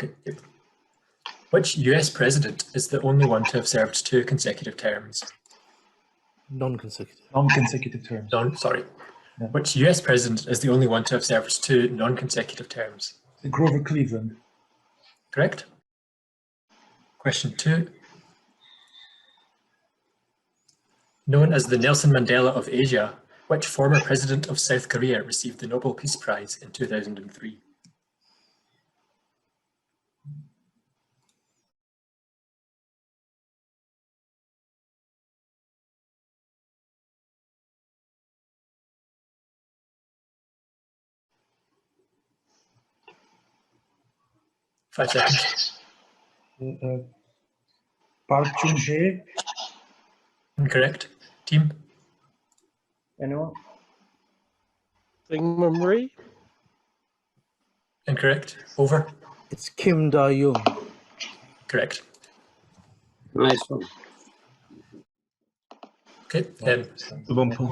Okay. Yep. Which US president is the only one to have served 2 consecutive terms? Non-consecutive. Non-consecutive terms. Sorry. Yeah. Which US president is the only one to have served 2 non-consecutive terms? Grover Cleveland. Correct. Question 2. Known as the Nelson Mandela of Asia, which former president of South Korea received the Nobel Peace Prize in 2003? Five seconds. Park Chung-hee. Incorrect. Team? Anyone? Syngman Rhee? Incorrect. Over? It's Kim Da-young. Correct. Nice one. Okay. Bumper.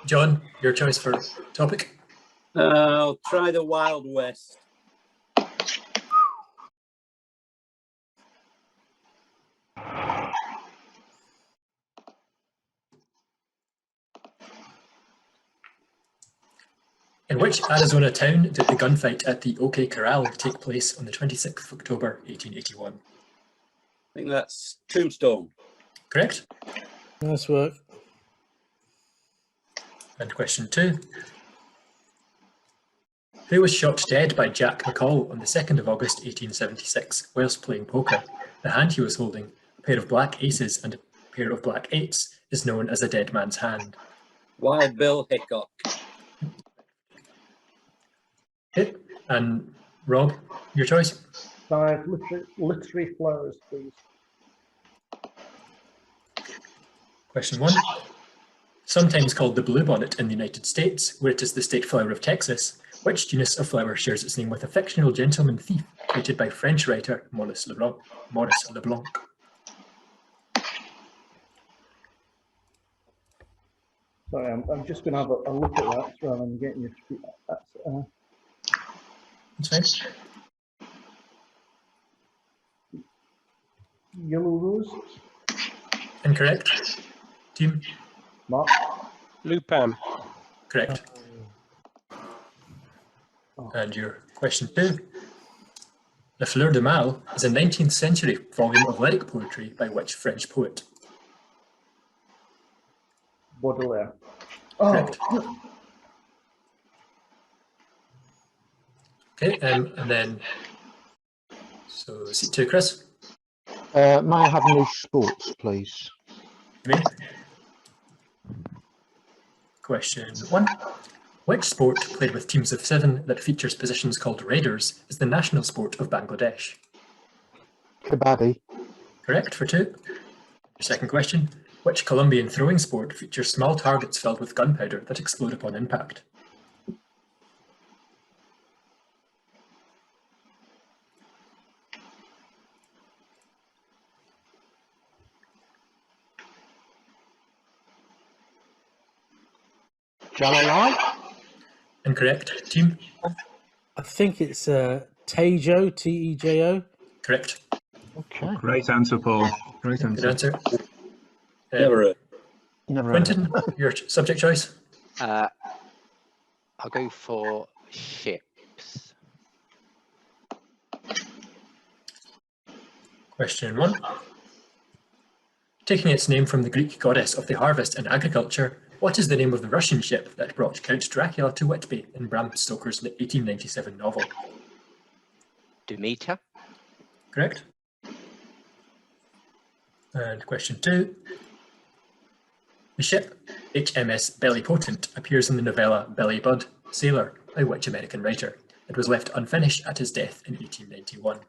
John, your choice for topic. I'll try the Wild West. In which Arizona town did the gunfight at the OK Corral take place on the 26th of October, 1881? I think that's Tombstone. Correct. Nice work. And question 2. Who was shot dead by Jack McCall on the 2nd of August 1876 whilst playing poker? The hand he was holding, a pair of black aces and a pair of black eights, is known as a dead man's hand. Wild Bill Hickok. Okay. And Rob, your choice? 5 literary flowers, please. Question 1. Sometimes called the bluebonnet in the United States, where it is the state flower of Texas, which genus of flower shares its name with a fictional gentleman thief created by French writer Maurice Leblanc? Sorry, I'm just going to have a look at that rather than getting you to that's, That's fine. Yellow rose. Incorrect. Team? Mark. Lupin. Correct. And your question 2. The Fleur de Mal is a 19th century volume of lyric poetry by which French poet? Baudelaire. Correct. Okay, and then, so seat 2, Chris. May I have no sports, please? Me. Question 1. Which sport played with teams of 7 that features positions called raiders is the national sport of Bangladesh? Kabaddi. Correct for 2. Your second question. Which Colombian throwing sport features small targets filled with gunpowder that explode upon impact? Jalalai. Incorrect. Team? I think it's Tejo, T-E-J-O. Correct. Okay. Great answer, Paul. Great Good answer. Never heard. Never heard of Quentin, your subject choice? I'll go for ships. Question 1. Taking its name from the Greek goddess of the harvest and agriculture, what is the name of the Russian ship that brought Count Dracula to Whitby in Bram Stoker's 1897 novel? Demeter. Correct. And question 2. The ship, HMS Belly Potent, appears in the novella Billy Budd, Sailor, by which American writer? It was left unfinished at his death in 1891.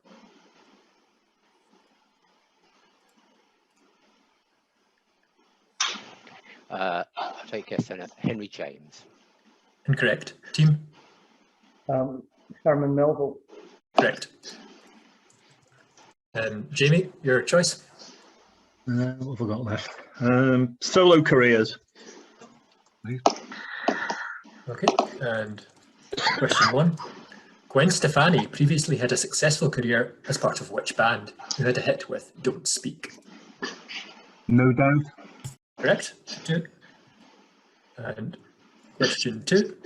I'll take guess on Henry James. Incorrect. Team? Herman Melville. Correct. Jamie, your choice? What have I got left? Solo careers. Okay, and question 1. Gwen Stefani previously had a successful career as part of which band, who had a hit with Don't Speak? No Doubt. Correct? 2. And question 2.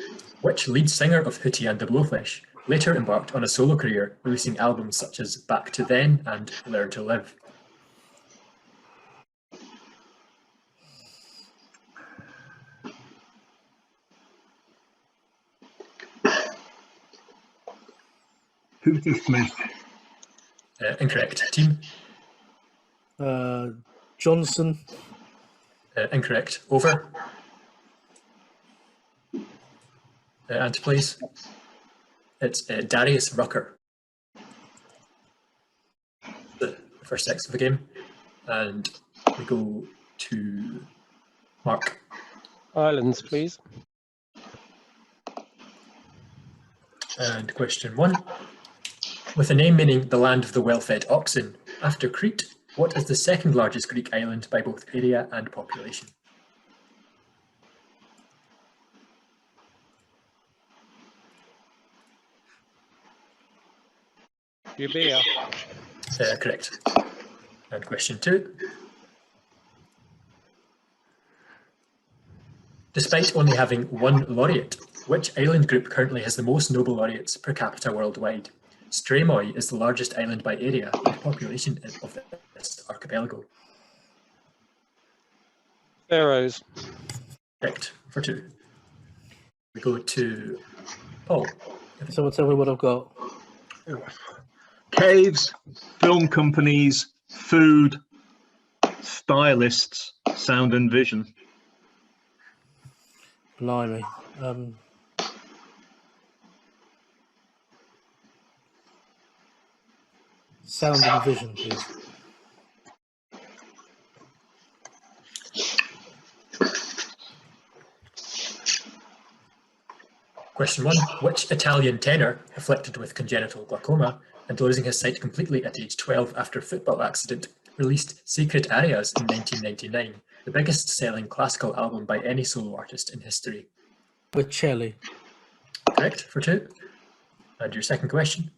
Which lead singer of Hootie and the Blowfish later embarked on a solo career, releasing albums such as Back to Then and Learn to Live? Hootie Smith. Incorrect. Team? Johnson. Incorrect. Over? Answer, please. It's Darius Rucker. The first X of the game. And we go to Mark. Islands, please. And question 1. With a name meaning the land of the well-fed oxen, after Crete, what is the second largest Greek island by both area and population? Euboea. Correct. And question 2. Despite only having one laureate, which island group currently has the most Nobel laureates per capita worldwide? Streymoy is the largest island by area and population of this archipelago. Faroes. Correct, for 2. We go to Paul. Someone tell me what I've got. Caves, film companies, food, stylists, sound and vision. Blimey. Sound and vision, please. Question 1. Which Italian tenor, afflicted with congenital glaucoma and losing his sight completely at age 12 after a football accident, released Secret Arias in 1999, the biggest selling classical album by any solo artist in history? Bocelli. Correct, for 2. And your second question.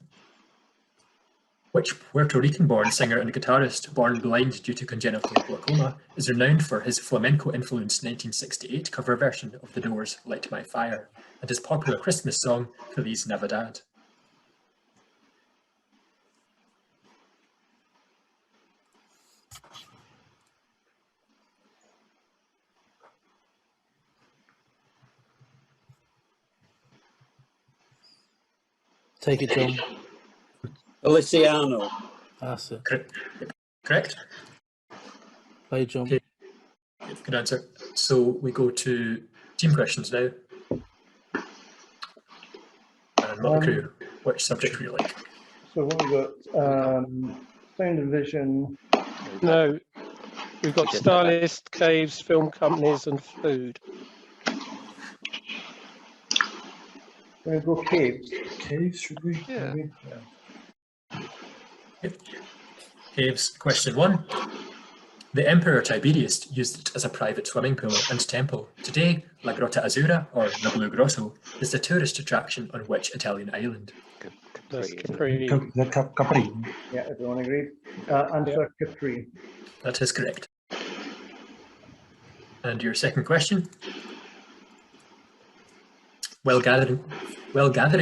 Which Puerto Rican-born singer and guitarist, born blind due to congenital glaucoma, is renowned for his flamenco-influenced 1968 cover version of The Doors' Light My Fire and his popular Christmas song, Feliz Navidad? Take it, John. Feliciano. That's it. Correct? Play, John. Okay. Good answer. So we go to team questions now. And Motley Crew, which subject would you like? So what we've got, sound and vision. No. We've got stylists, caves, film companies, and food. We're going to go caves. Caves, should we? Yeah. Maybe? Yep. Caves, question 1. The Emperor Tiberius used it as a private swimming pool and temple. Today, La Grotta Azzurra, or the Blue Grotto, is the tourist attraction on which Italian island? That's Capri. Capri. Capri. Yeah, everyone agreed. Answer Capri. That is correct. And your second question? While gathering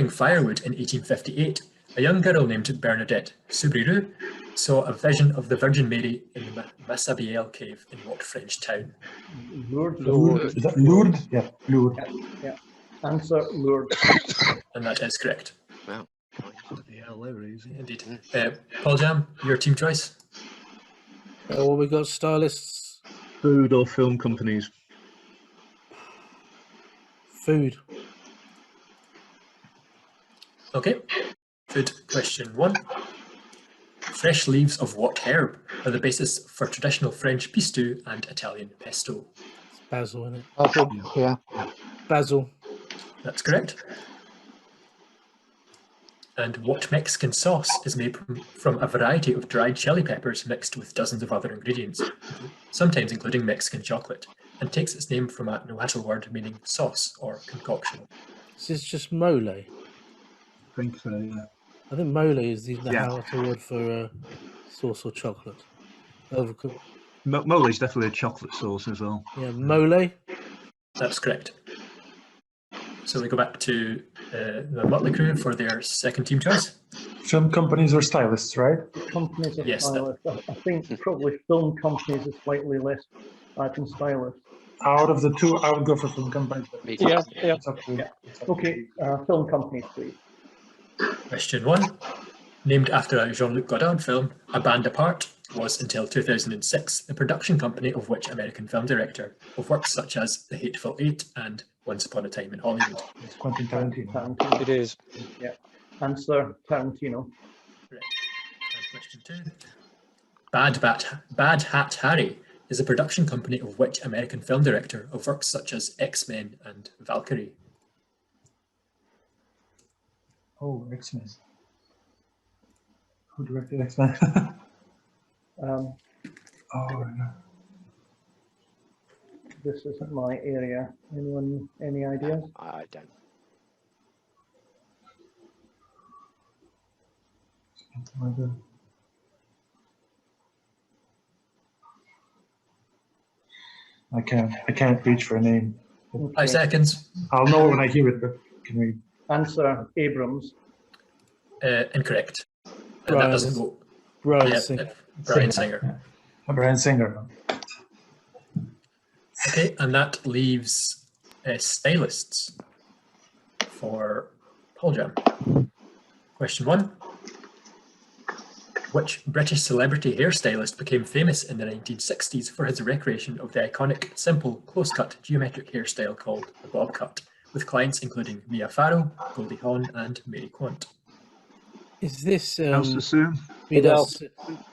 firewood in 1858, a young girl named Bernadette Soubirous saw a vision of the Virgin Mary in the Massabielle cave in what French town? Lourdes. Is that Lourdes? Yeah, Lourdes. Yeah. Answer Lourdes. And that is correct. Wow. Yeah, they were easy. Indeed. Paul Jam, your team choice? Well, we got stylists. Food or film companies. Food. Okay. Food question 1. Fresh leaves of what herb are the basis for traditional French pistou and Italian pesto? It's basil, isn't it? Yeah. Basil. That's correct. And what Mexican sauce is made from a variety of dried chili peppers mixed with dozens of other ingredients, sometimes including Mexican chocolate, and takes its name from a Nahuatl word meaning sauce or concoction? This is just mole. think so, yeah. I think Moly is the Yeah. Howard Award for sauce or chocolate. Overcooked. Moly's definitely a chocolate sauce as well. Yeah, Moly. That's correct. So we go back to the Motley crew for their second team choice. Film companies or stylists, right? Companies are Yes, that- stylists. I think probably film companies are slightly less than stylists. Out of the two, I would go for film companies. But Me too. Yeah, yeah. it's up to, it's up to Okay, film companies, please. Question 1. Named after a Jean-Luc Godard film, A Band Apart was until 2006 the production company of which American film director of works such as The Hateful Eight and Once Upon a Time in Hollywood? It's Quentin Tarantino. Tarantino. It is. Yeah. Answer Tarantino. Correct. And question 2. Bad Hat Harry is a production company of which American film director of works such as X-Men and Valkyrie? Oh, X-Men. Who directed X-Men? Um, Oh, no. this isn't my area. Anyone, any ideas? I don't. I can't reach for a name. 5 seconds. I'll know it when I hear it, but can we? Answer Abrams. Incorrect. And that Brian- doesn't go. Brian Yeah, Singer. Brian Singer. Brian Singer. Okay, and that leaves stylists for Paul Jam. Question 1. Which British celebrity hairstylist became famous in the 1960s for his recreation of the iconic, simple, close-cut geometric hairstyle called the bob cut, with clients including Mia Farrow, Goldie Hawn and Mary Quant? Is this House Sassoon? Vidal?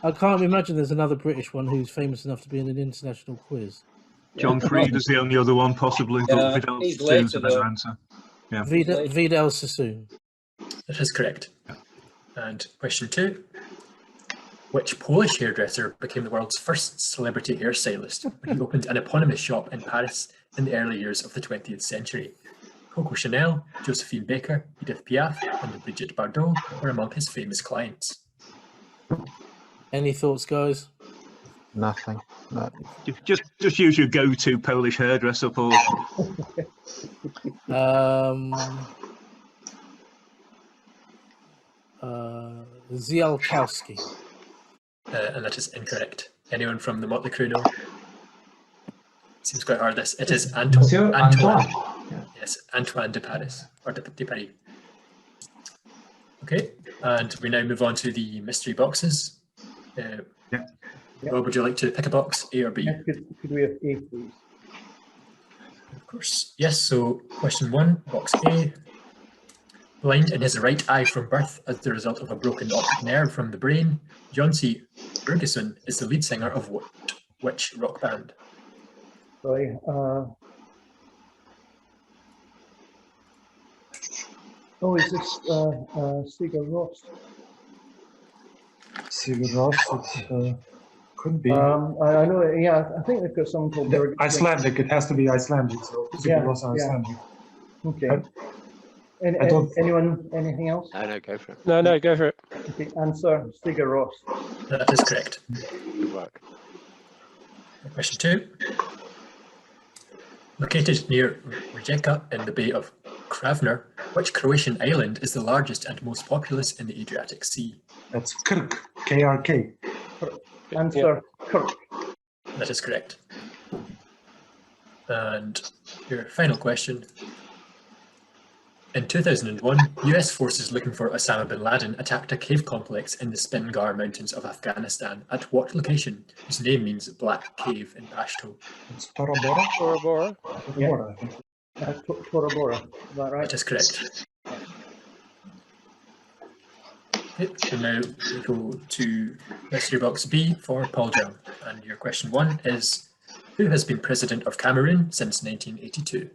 I can't imagine there's another British one who's famous enough to be in an international quiz. John Freed is the only other one, possibly, but Yeah, Vidal he's Sassoon's a later, better though. answer. Yeah. Vidal Sassoon. That is correct. And question 2. Which Polish hairdresser became the world's first celebrity hairstylist when he opened an eponymous shop in Paris in the early years of the 20th century? Coco Chanel, Josephine Baker, Edith Piaf, and Brigitte Bardot were among his famous clients. Any thoughts, guys? Nothing. No. Just use your go-to Polish hairdresser, Paul. Zielkowski. And that is incorrect. Anyone from the Motley crew know? Seems quite hard this. It is Monsieur Antoine. Antoine. Yes, Antoine de Paris, or de Paris. Okay, and we now move on to the mystery boxes. Rob, would you like to pick a box, A or B? Yeah, could we have A, please? Of course. Yes, so question 1, box A. Blind in his right eye from birth as the result of a broken optic nerve from the brain, Jonsi Ferguson is the lead singer of which rock band? Sorry. Oh, is this Sigur Rós? Sigur Rós, it could be. I know. Yeah, I think they've got something called The Icelandic, it has to be Icelandic, so Sigur Yeah, Rós are yeah. Icelandic. Okay. I don't- Anyone? Anything else? No, go for it. No, go for it. Okay, answer Sigur Rós. That is correct. Good work. Question 2. Located near Rijeka in the Bay of Kravner, which Croatian island is the largest and most populous in the Adriatic Sea? That's Krk, K-R-K. Answer Kirk. That is correct. And your final question. In 2001, US forces looking for Osama bin Laden attacked a cave complex in the Spingar Mountains of Afghanistan. At what location, whose name means Black Cave in Pashto? It's Tora Bora? Bora Bora. Yeah. Bora, I think. Tora Bora. Is that right? That is correct. Okay, so now we go to mystery box B for Paul Jam. And your question 1 is, who has been president of Cameroon since 1982?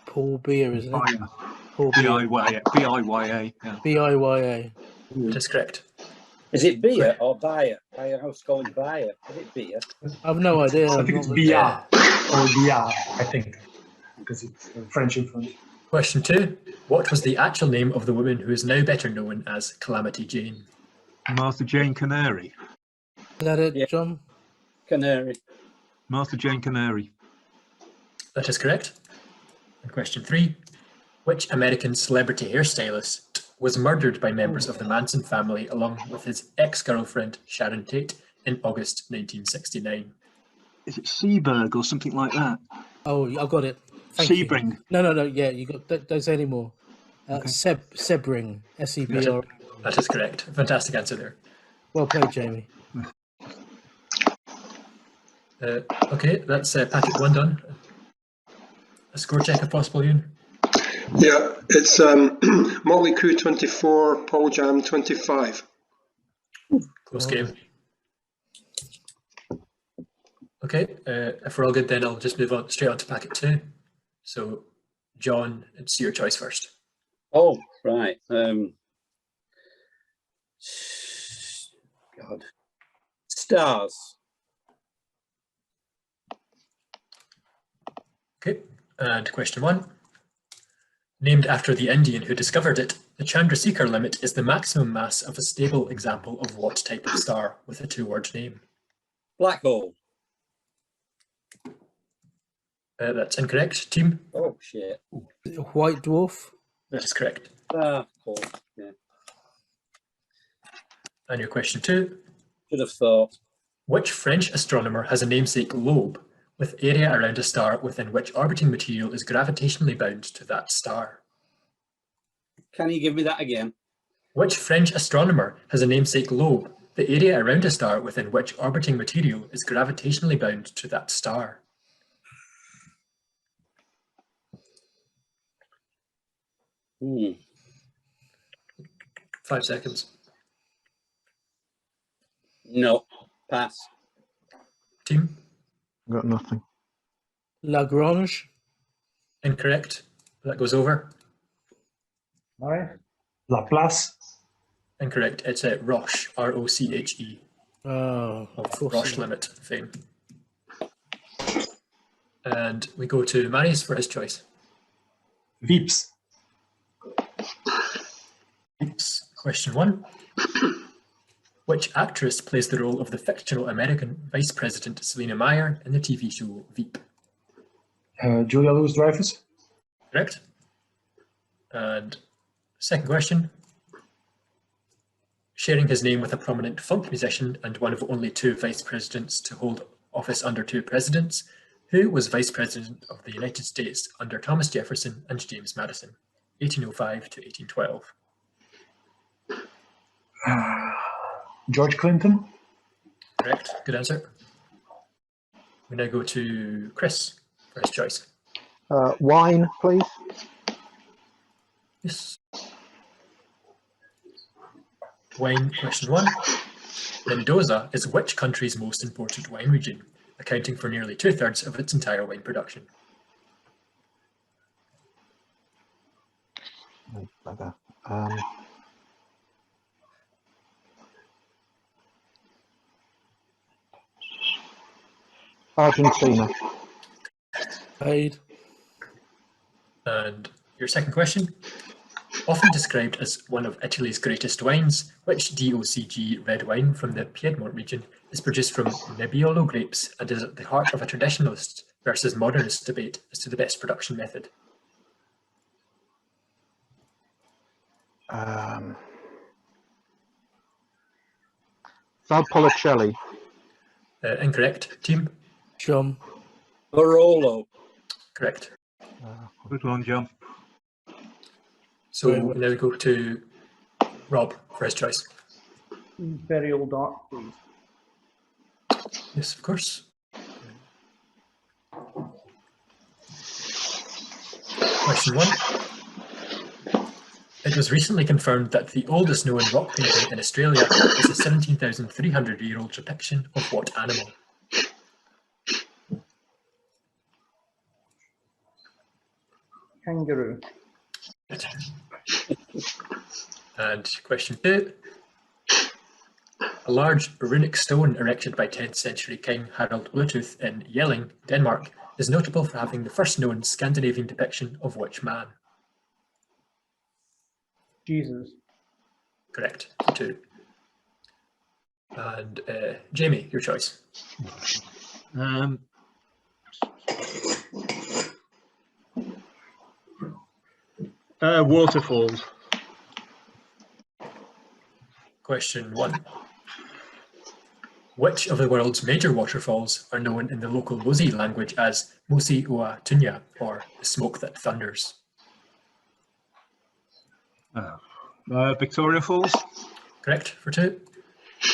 Paul Beer, isn't it? Biya. Paul Beer. B-I-Y-A. Yeah. B-I-Y-A. That is correct. Is it beer or buyer? I was going buyer. Is it beer? I've no idea. I think it's Bia, or Bia, I think, because it's French influence. Question 2. What was the actual name of the woman who is now better known as Calamity Jane? Martha Jane Canary. Is that it, Yeah. John? Canary. Martha Jane Canary. That is correct. And question 3. Which American celebrity hairstylist was murdered by members of the Manson family along with his ex-girlfriend Sharon Tate in August 1969? Is it Seaberg or something like that? Oh, I got it. Thank you. Sebring. No. Yeah, you got. Don't say any more. Okay. Sebring. S-E-B-R. That is correct. Fantastic answer there. Well played, Jamie. Okay, that's packet 1 done. A score check if possible, Ian. Yeah, it's Motley Crue 24, Paul Jam 25. Close game. Okay, if we're all good, then I'll just move on straight on to packet 2. So, John, it's your choice first. Oh, right. God. Stars. Okay, and question 1. Named after the Indian who discovered it, the Chandrasekhar limit is the maximum mass of a stable example of what type of star with a 2-word name? Black hole. That's incorrect. Team? Oh, shit. White dwarf. That is correct. Ah, cool. Yeah. And your question 2. Should have thought. Which French astronomer has a namesake lobe with area around a star within which orbiting material is gravitationally bound to that star? Can you give me that again? Which French astronomer has a namesake lobe, the area around a star within which orbiting material is gravitationally bound to that star? Hmm. 5 seconds. No. Pass. Team? Got nothing. Lagrange. Incorrect. That goes over. Aye. Laplace. Incorrect. It's Roche, R-O-C-H-E, Oh, of of course. Roche Limit fame. And we go to Marius for his choice. Veeps. Oops. Question 1. Which actress plays the role of the fictional American Vice President Selena Meyer in the TV show Veep? Julia Louis-Dreyfus. Correct. And second question. Sharing his name with a prominent funk musician and one of only 2 vice presidents to hold office under 2 presidents, who was Vice President of the United States under Thomas Jefferson and James Madison, 1805 to 1812? George Clinton. Correct. Good answer. We now go to Chris for his choice. Wine, please. Yes. Wine, question 1. Mendoza is which country's most important wine region, accounting for nearly 2/3 of its entire wine production? Oh, bugger. Argentina. Paid. And your second question. Often described as one of Italy's greatest wines, which DOCG red wine from the Piedmont region is produced from Nebbiolo grapes and is at the heart of a traditionalist versus modernist debate as to the best production method? Valpolicella. Incorrect. Team? John. Barolo. Correct. Good one, John. So now we go to Rob for his choice. Imperial Dark, please. Yes, of course. Question 1. It was recently confirmed that the oldest known rock painting in Australia is a 17,300-year-old depiction of what animal? Kangaroo. And question 2. A large runic stone erected by 10th century King Harald Bluetooth in Jelling, Denmark, is notable for having the first known Scandinavian depiction of which man? Jesus. Correct, for 2. And Jamie, your choice. Waterfalls. Question 1. Which of the world's major waterfalls are known in the local Lozi language as Mosi Oa Tunya, or the smoke that thunders? Victoria Falls. Correct, for 2.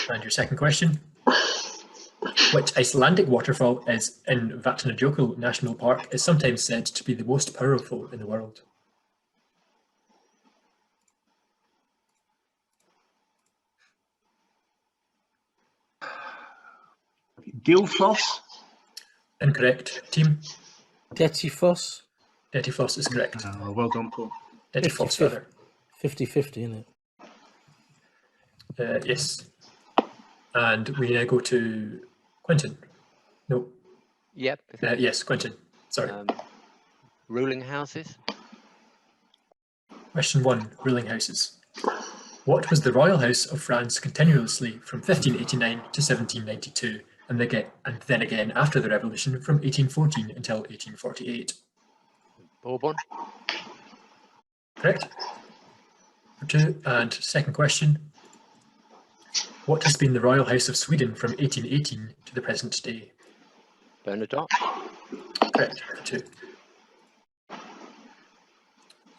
And your second question. Which Icelandic waterfall is in Vatnajökull National Park is sometimes said to be the most powerful in the world? Gilfoss. Incorrect. Team? Dettifoss. Dettifoss is correct. Oh, well done, Paul. Dettifoss, rather. 50-50, isn't it? Yes. And we now go to Quentin. No. Yep. Yes, Quentin. Sorry. Ruling houses. Question 1. Ruling houses. What was the royal house of France continuously from 1589 to 1792, and then again after the revolution from 1814 until 1848? Bourbon. Correct. For 2. And second question. What has been the royal house of Sweden from 1818 to the present day? Bernadotte. Correct. For 2.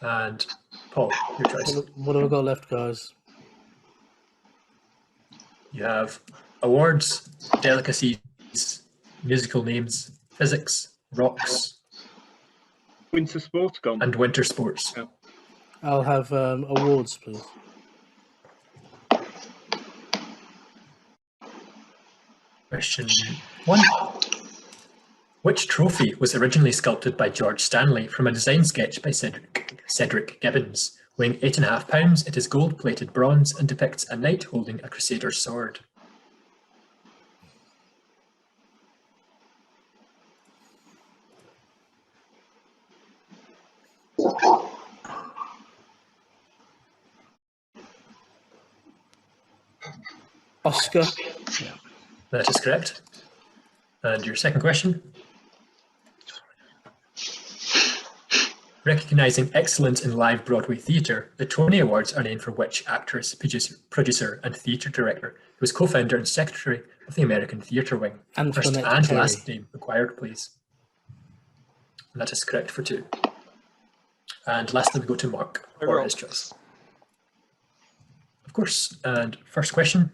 And Paul, your choice. What have we got left, guys? You have awards, delicacies, musical names, physics, rocks, Winter sports gone. and winter sports. Yeah. I'll have awards, please. Question 1. Which trophy was originally sculpted by George Stanley from a design sketch by Cedric Gibbons? Weighing 8.5 pounds, it is gold-plated bronze and depicts a knight holding a crusader's sword. Oscar. That is correct. And your second question? Recognising excellence in live Broadway theatre, the Tony Awards are named for which actress, producer, and theatre director who was co-founder and secretary of the American Theatre Wing? First Antoinette and Perry. last name required, please. And that is correct for 2. And lastly, we go to Mark for his choice. Of course. And first question.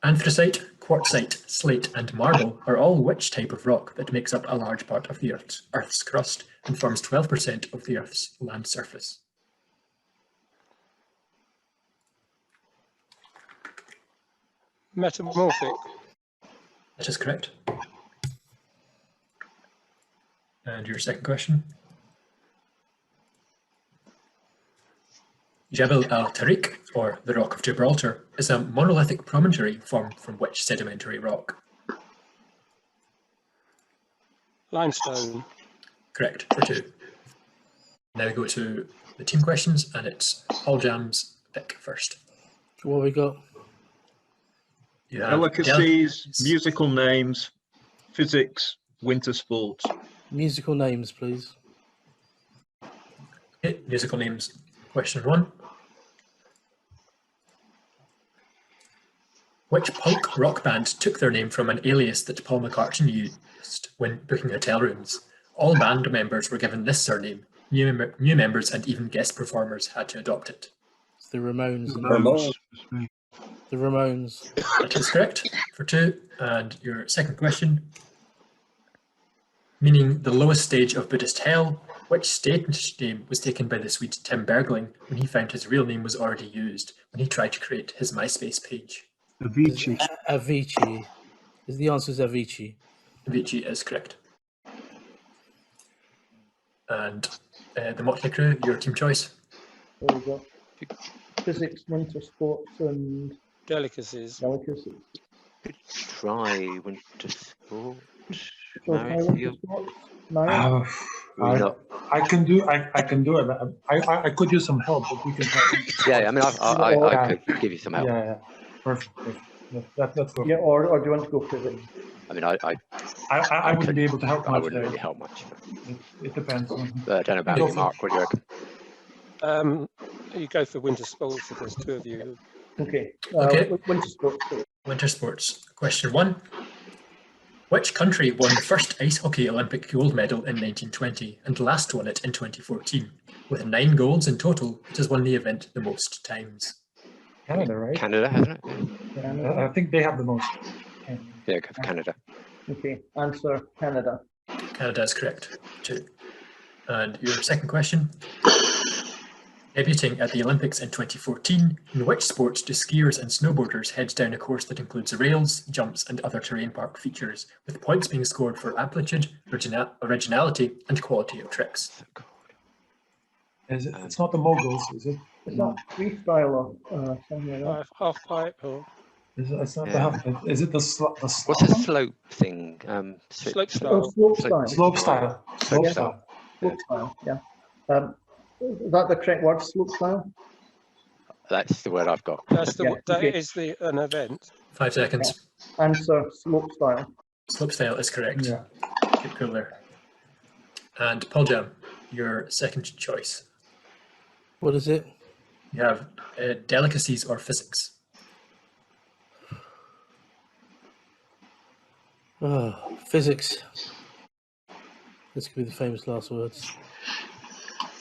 Anthracite, quartzite, slate, and marble are all which type of rock that makes up a large part of the Earth's crust and forms 12% of the Earth's land surface? Metamorphic. That is correct. And your second question? Jebel al-Tariq, or the Rock of Gibraltar, is a monolithic promontory formed from which sedimentary rock? Limestone. Correct, for 2. Now we go to the team questions, and it's Paul Jam's pick first. What have we got? You have Delicacies, musical names, physics, winter sports. Musical names, please. Okay, musical names. Question 1. Which punk rock band took their name from an alias that Paul McCartney used when booking hotel rooms? All band members were given this surname. New members and even guest performers had to adopt it. It's the Ramones. The Ramones. That is correct for 2. And your second question. Meaning the lowest stage of Buddhist hell, which stage name was taken by the Swede Tim Bergling when he found his real name was already used when he tried to create his MySpace page? Avicii. Avicii. The answer is Avicii. Avicii is correct. And the Motley Crew, your team choice. There we go. Physics, winter sports, and Delicacies. delicacies. Try winter sport. Shall I try winter sports? No. Not I can do it. I could use some help, but we can help. Yeah, I mean, I could give you some help. Yeah. Perfect. Let's go. Yeah, or do you want to go for it? I mean, I wouldn't be able to help I much wouldn't there. really help much. It depends. But I don't know about Go you, for Mark. What do you reckon? You go for winter sports if there's two of you. Okay. Okay. Winter sports. Winter sports. Question 1. Which country won the first ice hockey Olympic gold medal in 1920 and last won it in 2014? With 9 golds in total, it has won the event the most times. Canada, right? Canada, hasn't it? I think they have the most. Yeah, go for Canada. Okay. Answer Canada. Canada is correct. 2. And your second question. Debuting at the Olympics in 2014, in which sport do skiers and snowboarders head down a course that includes rails, jumps, and other terrain park features, with points being scored for amplitude, originality, and quality of tricks? Is it? It's not the moguls, is it? It's not freestyle or something like that. Half pipe or It's not the half. Is it the What's a slope thing? slope Oh, style. slope style. slope style? Slope Yeah. style. Slope style. Yeah. Is that the correct word? Slope style. That's the word I've got. That's the Yeah, that okay. is an event. 5 seconds. Answer slope style. Slopestyle is correct. Yeah. Keep cool there. And Paul Jam, your second choice. What is it? You have delicacies or physics. Oh, physics. This could be the famous last words.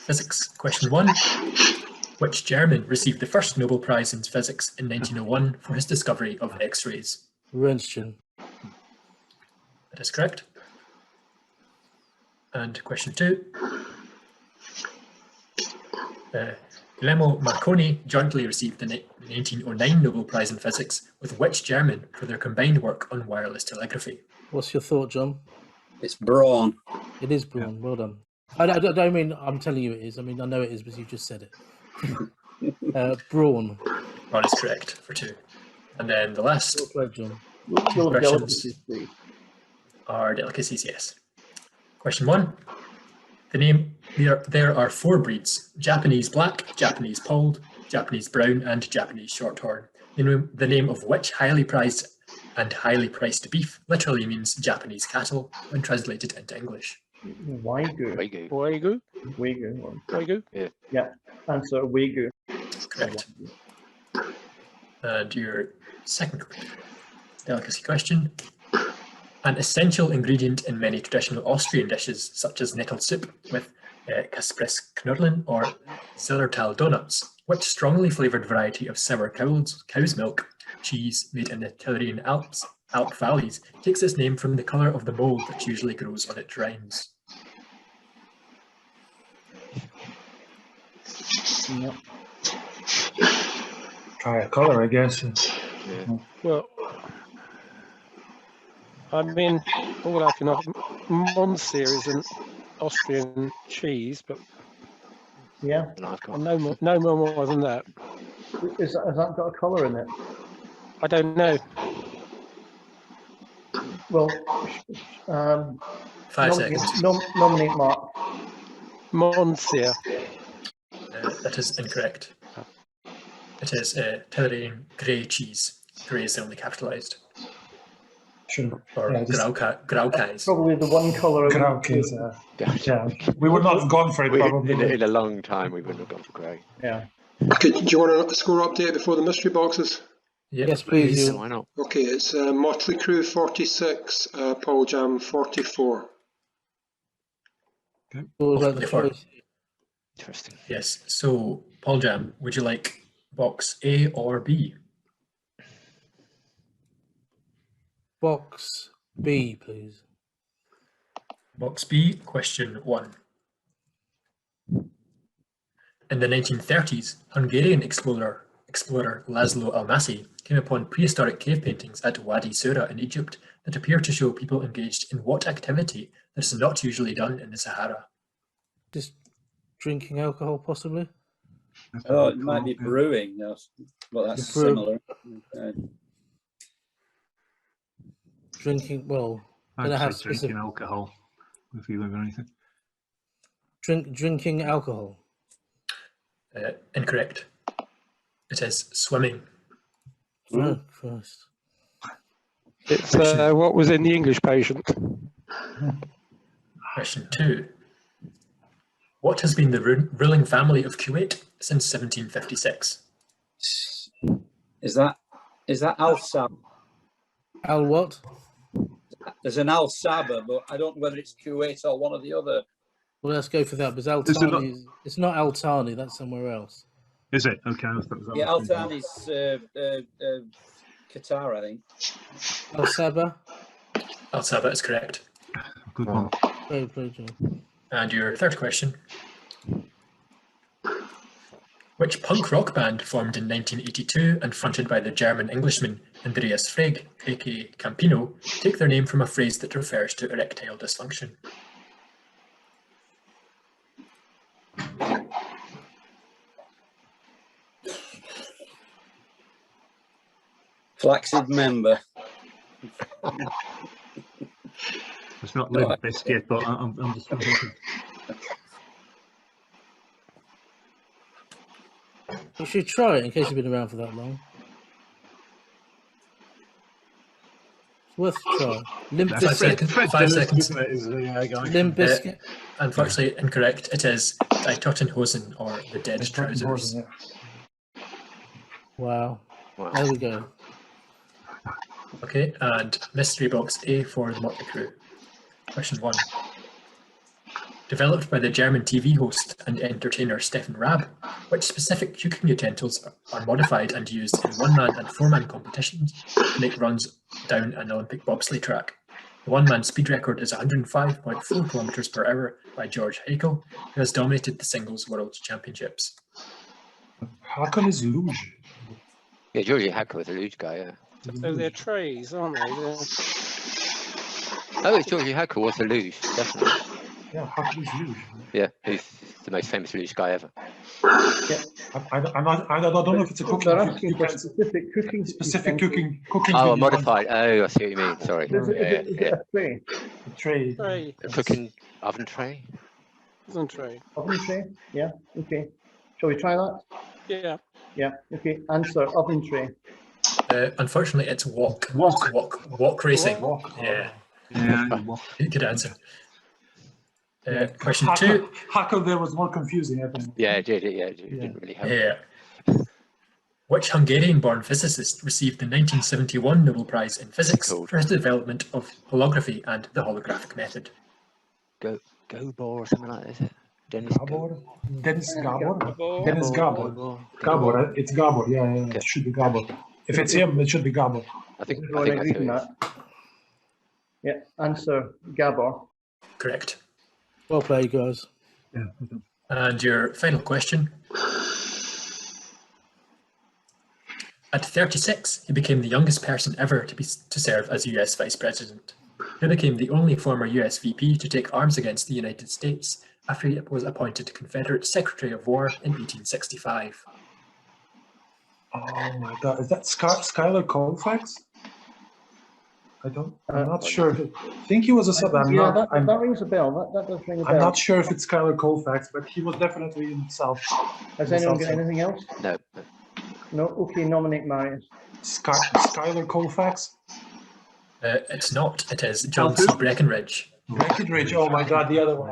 Physics. Question 1. Which German received the first Nobel Prize in Physics in 1901 for his discovery of X-rays? Röntgen. That is correct. And question 2. Guglielmo Marconi jointly received the 1909 Nobel Prize in Physics with which German for their combined work on wireless telegraphy? What's your thought, John? It's Braun. It is Braun. Well done. I don't mean I'm telling you it is. I mean I know it is because you just said it. Braun. Braun is correct for 2. And then the last Well played, John. Your questions delicacies, please. are delicacies, yes. Question 1. There are 4 breeds: Japanese black, Japanese polled, Japanese brown, and Japanese shorthorn. The name of which highly prized and highly priced beef literally means Japanese cattle when translated into English. Wagyu. Wagyu. Wagyu. Wagyu. Yeah. Answer Wagyu. Correct. And your second delicacy question. An essential ingredient in many traditional Austrian dishes, such as nettle soup with Kaspressknödeln or Zillertal donuts, which strongly flavoured variety of sour cow's milk cheese made in the Tyrrhenian Alp valleys takes its name from the colour of the mould that usually grows on its rinds? Yep. Try a colour, I guess. Yeah. Well, I mean, all I can offer, Monster is an Austrian cheese, but Yeah. no more than that. Has that got a colour in it? I don't know. Well, 5 seconds. Nominate Mark. Monster. That is incorrect. It is Tyrrhenian grey cheese. Grey is only capitalised. Sure. Or Yeah, just- Graukais. Probably the one colour. Graukes, yeah. We would not have gone for it, probably. In a long time, we wouldn't have gone for grey. Yeah. Okay, do you want a score update before the mystery boxes? Yep, Yes, please. Why not? Okay, it's Motley Crew 46, Paul Jam 44. What about the 44. choice? Interesting. Yes. So, Paul Jam, would you like box A or B? Box B, please. Box B, question 1. In the 1930s, Hungarian explorer Laszlo Almasi came upon prehistoric cave paintings at Wadi Sura in Egypt that appear to show people engaged in what activity that is not usually done in the Sahara? Just drinking alcohol, possibly? Oh, it might be brewing. Well, that's Brew. similar. Drinking, well, I'd gonna have say drinking specific. alcohol if you live or anything. Drinking alcohol. Incorrect. It is swimming. Oh, Christ. It's what was in the English patient. Question 2. What has been the ruling family of Kuwait since 1756? Is that Al Saba? Al what? There's an Al Saba, but I don't know whether it's Kuwait or one or the other. Well, let's go for that. Because Al Is it not- Thani, it's not Al Thani. That's somewhere else. Is it? Okay. I thought it was Yeah, Al Thani. Thani's Qatar, I think. Al Saba. Al Saba is correct. Good one. Very play, John. And your third question. Which punk rock band formed in 1982 and fronted by the German Englishman Andreas Frege, aka Campino, take their name from a phrase that refers to erectile dysfunction? Flaccid member. It's not Limp Bizkit, but I'm just thinking. You should try it in case you've been around for that long. It's worth a try. Limp Five Bizkit. seconds. 5 seconds. Limp Bizkit. Unfortunately, incorrect. It is Die Tottenhosen, or The Dead Trousers. Wow. Wow. There we go. Okay, and mystery box A for the Motley Crew. Question 1. Developed by the German TV host and entertainer Stefan Raab, which specific cooking utensils are modified and used in one-man and four-man competitions to make runs down an Olympic bobsleigh track? The one-man speed record is 105.4 kilometers per hour by George Haeckel, who has dominated the singles world championships. Hakan is luge. Yeah, Georgie Hacker was a luge guy, yeah. So they're trays, aren't they? Oh, it's Georgie Hacker was a luge, definitely. Yeah, Hakan is luge. Yeah, he's the most famous luge guy ever. I don't know if it's a cooking. They're asking for specific cooking. Specific utensils. cooking. Oh, a video. modified. Oh, I see what you mean. Sorry. Is it a tray? Tray. Tray. A cooking oven tray. Isn't tray. Oven tray? Yeah, okay. Shall we try that? Yeah. Yeah, okay. Answer, oven tray. Unfortunately, it's walk racing. Walk. Yeah, Yeah. good answer. Question 2. Hakan there was more confusing, I think. Yeah, it did. Yeah, it didn't really help. Yeah. Which Hungarian-born physicist received the 1971 Nobel Prize in Physics for his development of holography and the holographic method? Gabor or something like that, is it? Dennis Gabor? Dennis Gabor? Gabor. Dennis Gabor. Gabor, it's Gabor. Yeah, it should be Gabor. If it's him, it should be Gabor. I think Everyone that's agrees who on it is. that? Yeah, answer, Gabor. Correct. Well played, guys. Yeah. And your final question. At 36, he became the youngest person ever to serve as US Vice President. He became the only former US VP to take arms against the United States after he was appointed Confederate Secretary of War in 1865. Oh my God, is that Skylar Colfax? I'm not sure. I think he was a sub. That rings a bell. That does ring a bell. I'm not sure if it's Skylar Colfax, but he was definitely in the South. Has anyone got anything else? No. No? Okay, nominate Marius. Skylar Colfax? It's not. It is John C. Breckinridge. Breckinridge, oh my God, the other one.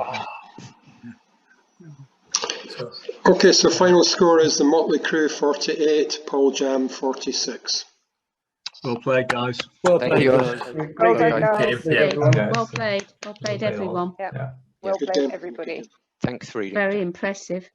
So, Okay, so final score is the Motley Crew 48, Paul Jam 46. Well played, guys. Well Thank played, you. guys. Well done, Okay, guys. yeah. Well played. Well played, everyone. Well Good played, game. everybody. Thanks for reading. Very impressive.